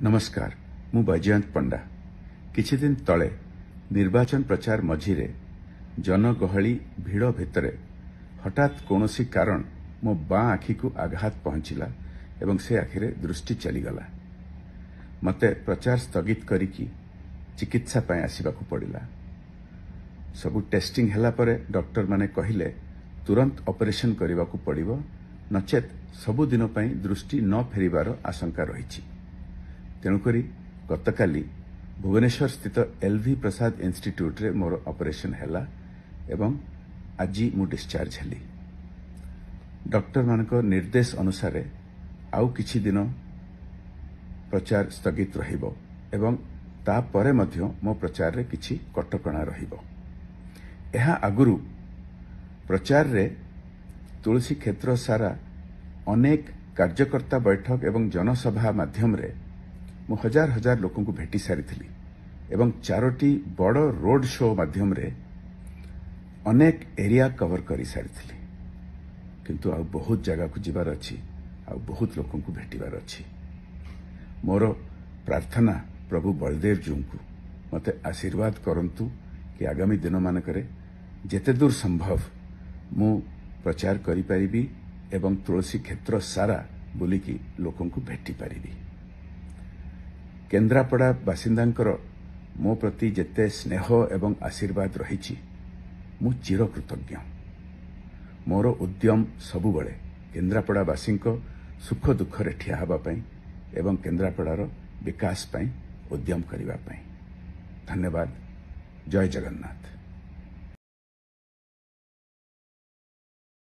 नमस्कार मु बैजयंत पंडा किछि दिन तले निर्वाचन प्रचार मझिरे जनगहली भिड़ भितरे हठात कौनसी कारण मो बाँ आखि को आघात पहुंचला एवं से आखिरे दृष्टि चलीगला। मते प्रचार स्थगित करिकी चिकित्सा पाए आसिबाकू पड़िला। सबु टेस्टिंग हला परे डॉक्टर माने कहिले तुरंत ऑपरेशन करिबाकू पड़िबो, नचेत सबु दिन पई दृष्टि न फेरिबार आशंका रहिछि। तेणुकरी गतकाली भुवनेश्वर स्थित एलवी प्रसाद इंस्टीट्यूट रे मोर ऑपरेशन हैला एवं आज मु डिस्चार्ज हेली। डॉक्टर मानक निर्देश अनुसार आउ किछि दिन प्रचार स्थगित रहिबो एवं ता परे मध्य मो प्रचार रे किछि कटकणा रहिबो। एहा आगुरु प्रचार रे तुलसी क्षेत्र सारा अनेक कार्यकर्ता बैठक एवं जनसभा माध्यम रे मु हजार हजार लोकों को भेटी सारी एवं 4टी बड़ रोड शो माध्यम रे अनेक एरिया कवर करी सारी, किंतु आ बहुत जगह को जीवार अच्छी, आ बहुत लोकों को भेटिबार अच्छी। मोर प्रार्थना प्रभु बलदेव जी को मते आशीर्वाद करंतु कि आगामी दिन मानकरे जेते दूर संभव मु प्रचार करि परिबी एवं तुलसी क्षेत्र सारा बुलिकी लोकों को भेटी पारिबी। केन्द्रापड़ा बासिंदांकर मो प्रति जेते स्नेह एवं आशीर्वाद रहिछि मु चिर कृतज्ञ। मोर उद्यम सबुबले केन्द्रापड़ावासींक सुख दुख रे ठिया हबा पई एवं केन्द्रापड़ार विकास पई उद्यम करिबा पई। धन्यवाद। जय जगन्नाथ।